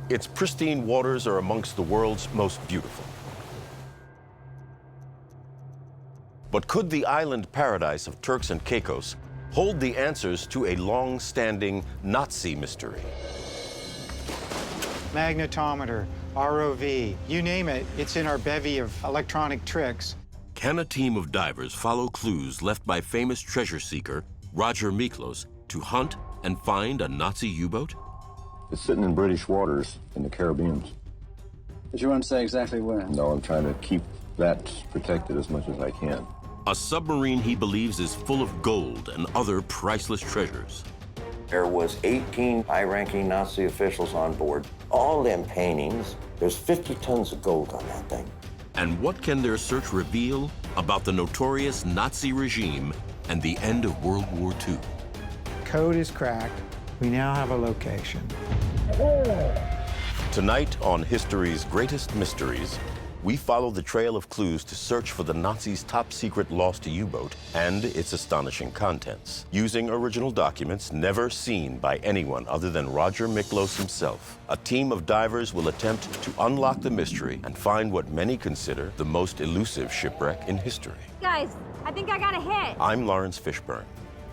Its pristine waters are amongst the world's most beautiful. But could the island paradise of Turks and Caicos hold the answers to a long-standing Nazi mystery? Magnetometer, ROV, you name it, it's in our bevy of electronic tricks. Can a team of divers follow clues left by famous treasure seeker Roger Miklos to hunt and find a Nazi U-boat? It's sitting in British waters in the Caribbean. But you want to say exactly where? No, I'm trying to keep that protected as much as I can. A submarine he believes is full of gold and other priceless treasures. There was 18 high-ranking Nazi officials on board. All them paintings, there's 50 tons of gold on that thing. And what can their search reveal about the notorious Nazi regime and the end of World War II? Code is cracked. We now have a location. Tonight on History's Greatest Mysteries, we follow the trail of clues to search for the Nazis' top-secret lost U-boat and its astonishing contents. Using original documents never seen by anyone other than Roger Miklos himself, a team of divers will attempt to unlock the mystery and find what many consider the most elusive shipwreck in history. Guys, I think I got a hit. I'm Laurence Fishburne,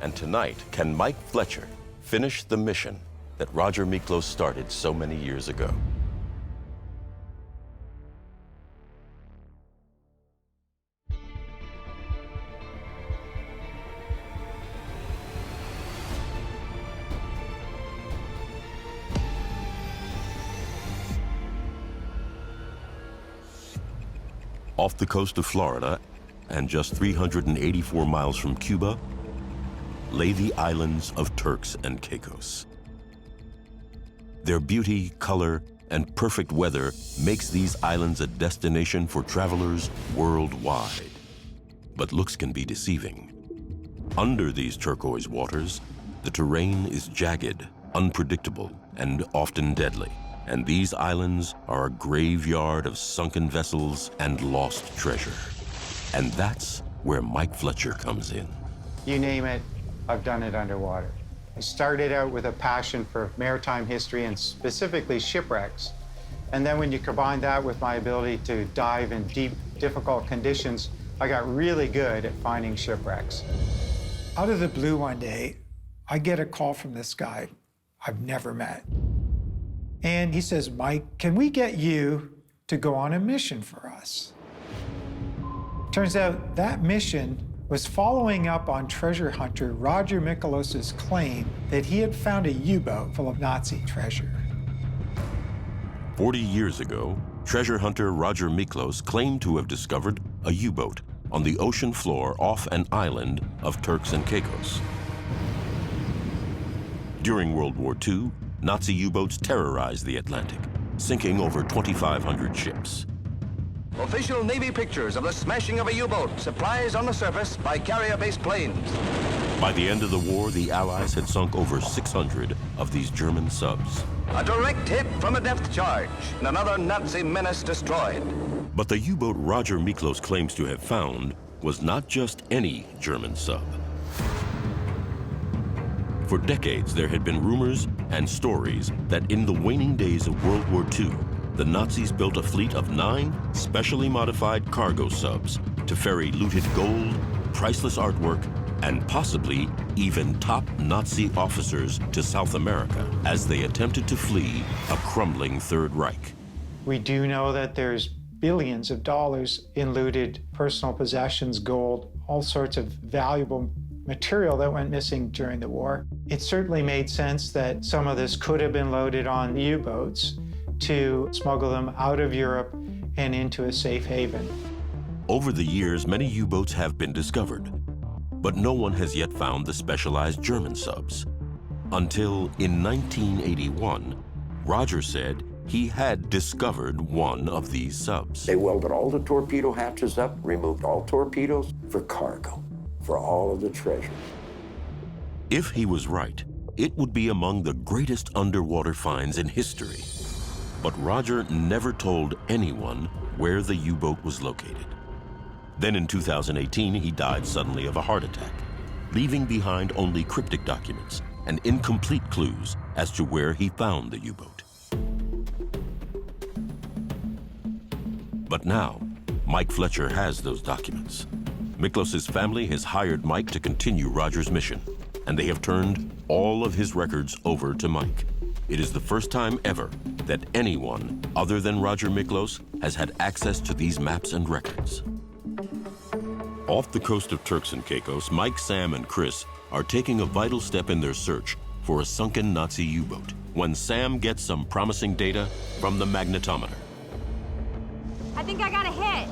and tonight, can Mike Fletcher finish the mission that Roger Miklos started so many years ago? Off the coast of Florida, and just 384 miles from Cuba, lay the islands of Turks and Caicos. Their beauty, color, and perfect weather makes these islands a destination for travelers worldwide. But looks can be deceiving. Under these turquoise waters, the terrain is jagged, unpredictable, and often deadly. And these islands are a graveyard of sunken vessels and lost treasure. And that's where Mike Fletcher comes in. You name it, I've done it underwater. I started out with a passion for maritime history and specifically shipwrecks. And then when you combine that with my ability to dive in deep, difficult conditions, I got really good at finding shipwrecks. Out of the blue one day, I get a call from this guy I've never met. And he says, Mike, can we get you to go on a mission for us? Turns out that mission was following up on treasure hunter Roger Miklos' claim that he had found a U-boat full of Nazi treasure. 40 years ago, treasure hunter Roger Miklos claimed to have discovered a U-boat on the ocean floor off an island of Turks and Caicos. During World War II, Nazi U-boats terrorized the Atlantic, sinking over 2,500 ships. Official Navy pictures of the smashing of a U-boat, supplies on the surface by carrier-based planes. By the end of the war, the Allies had sunk over 600 of these German subs. A direct hit from a depth charge, and another Nazi menace destroyed. But the U-boat Roger Miklos claims to have found was not just any German sub. For decades, there had been rumors and stories that in the waning days of World War II, the Nazis built a fleet of 9 specially modified cargo subs to ferry looted gold, priceless artwork, and possibly even top Nazi officers to South America as they attempted to flee a crumbling Third Reich. We do know that there's billions of dollars in looted personal possessions, gold, all sorts of valuable material that went missing during the war. It certainly made sense that some of this could have been loaded on U-boats to smuggle them out of Europe and into a safe haven. Over the years, many U-boats have been discovered, but no one has yet found the specialized German subs. Until in 1981, Roger said he had discovered one of these subs. They welded all the torpedo hatches up, removed all torpedoes for cargo, for all of the treasure. If he was right, it would be among the greatest underwater finds in history. But Roger never told anyone where the U-boat was located. Then in 2018, he died suddenly of a heart attack, leaving behind only cryptic documents and incomplete clues as to where he found the U-boat. But now, Mike Fletcher has those documents. Miklos' family has hired Mike to continue Roger's mission, and they have turned all of his records over to Mike. It is the first time ever that anyone other than Roger Miklos has had access to these maps and records. Off the coast of Turks and Caicos, Mike, Sam, and Chris are taking a vital step in their search for a sunken Nazi U-boat when Sam gets some promising data from the magnetometer. I think I got a hit.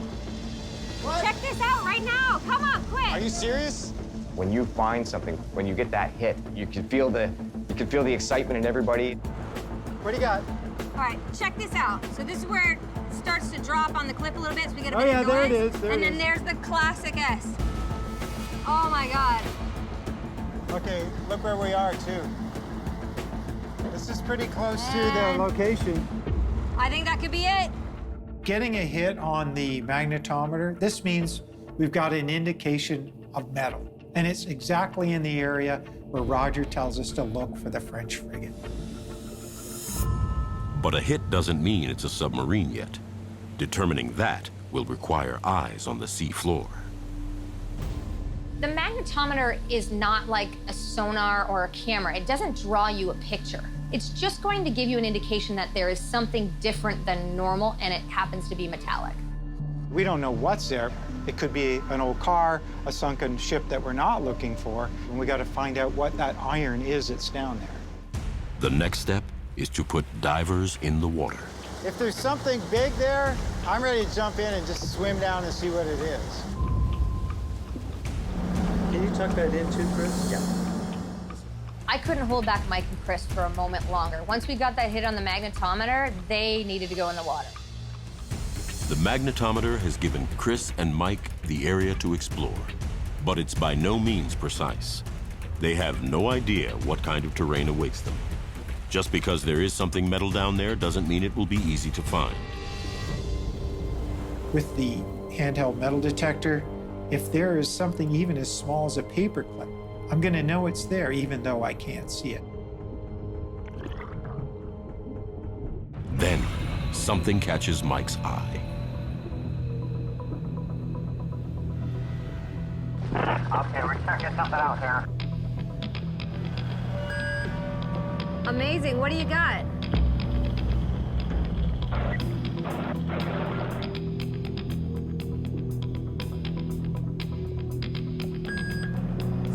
What? Check this out right now. Come on, quick. Are you serious? When you find something, when you get that hit, you can feel the excitement in everybody. What do you got? All right, check this out. So this is where it starts to drop on the cliff a little bit, so we get a Oh, bit yeah, of noise. there it is, there and it then is. there's the classic S. Oh my God. Okay, look where we are, too. This is pretty close to the And- location. I think that could be it. Getting a hit on the magnetometer, this means we've got an indication of metal. And it's exactly in the area where Roger tells us to look for the French frigate. But a hit doesn't mean it's a submarine yet. Determining that will require eyes on the sea floor. The magnetometer is not like a sonar or a camera. It doesn't draw you a picture. It's just going to give you an indication that there is something different than normal, and it happens to be metallic. We don't know what's there. It could be an old car, a sunken ship that we're not looking for, and we got to find out what that iron is that's down there. The next step is to put divers in the water. If there's something big there, I'm ready to jump in and just swim down and see what it is. Can you tuck that in too, Chris? Yeah. I couldn't hold back Mike and Chris for a moment longer. Once we got that hit on the magnetometer, they needed to go in the water. The magnetometer has given Chris and Mike the area to explore, but it's by no means precise. They have no idea what kind of terrain awaits them. Just because there is something metal down there doesn't mean it will be easy to find. With the handheld metal detector, if there is something even as small as a paperclip, I'm going to know it's there even though I can't see it. Then, something catches Mike's eye. Okay, we're checking something out here. Amazing. What do you got?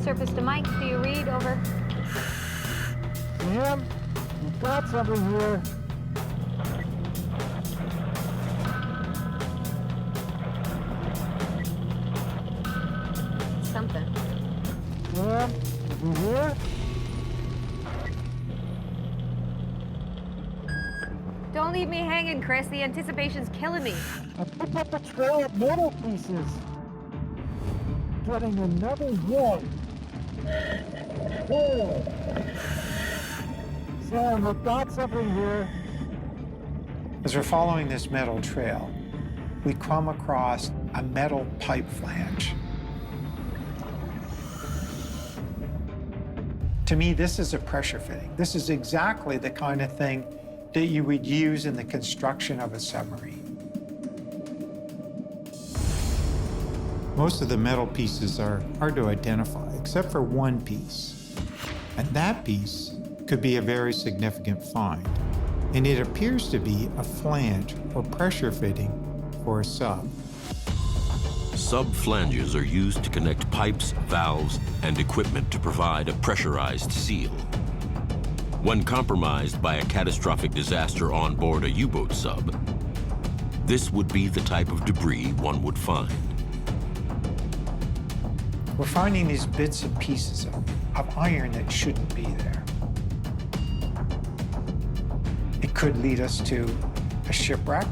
Surface to Mike. Do you read? Over. Sam, we've got something here. Something. Sam, you here? Don't leave me hanging, Chris. The anticipation's killing me. I picked up a trail of metal pieces. Getting another one. Oh. Sam, we've got something here. As we're following this metal trail, we come across a metal pipe flange. To me, this is a pressure fitting. This is exactly the kind of thing that you would use in the construction of a submarine. Most of the metal pieces are hard to identify, except for one piece. And that piece could be a very significant find. And it appears to be a flange or pressure fitting for a sub. Sub-flanges are used to connect pipes, valves, and equipment to provide a pressurized seal. When compromised by a catastrophic disaster on board a U-boat sub, this would be the type of debris one would find. We're finding these bits and pieces of iron that shouldn't be there. It could lead us to a shipwreck,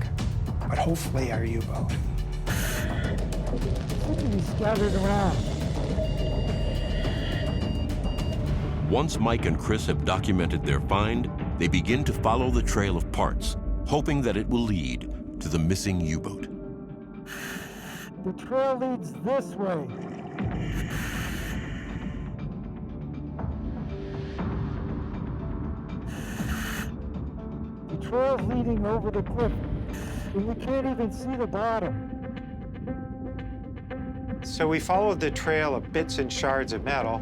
but hopefully our U-boat. Scattered around. Once Mike and Chris have documented their find, they begin to follow the trail of parts, hoping that it will lead to the missing U-boat. The trail leads this way. The trail's leading over the cliff. You can't even see the bottom. So we followed the trail of bits and shards of metal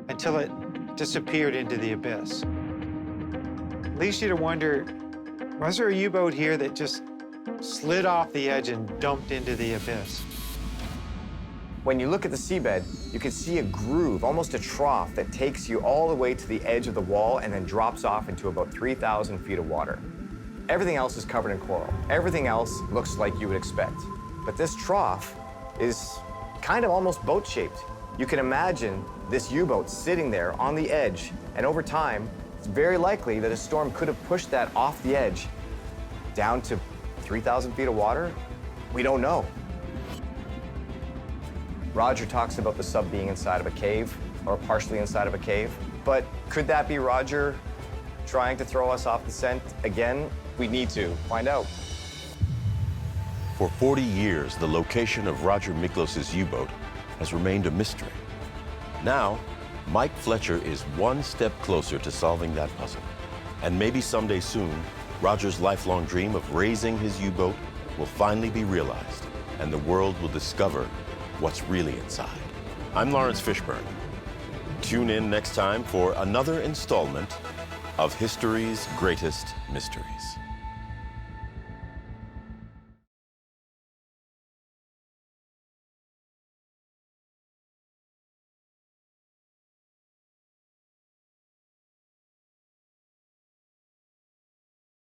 until it disappeared into the abyss. Leads you to wonder, was there a U-boat here that just slid off the edge and dumped into the abyss? When you look at the seabed, you can see a groove, almost a trough, that takes you all the way to the edge of the wall and then drops off into about 3,000 feet of water. Everything else is covered in coral. Everything else looks like you would expect. But this trough is kind of almost boat-shaped. You can imagine this U-boat sitting there on the edge, and over time, it's very likely that a storm could have pushed that off the edge down to 3,000 feet of water. We don't know. Roger talks about the sub being inside of a cave, or partially inside of a cave. But could that be Roger trying to throw us off the scent again? We need to find out. For 40 years, the location of Roger Miklos' U-boat has remained a mystery. Now, Mike Fletcher is one step closer to solving that puzzle. And maybe someday soon, Roger's lifelong dream of raising his U-boat will finally be realized, and the world will discover what's really inside. I'm Laurence Fishburne. Tune in next time for another installment of history's greatest mysteries.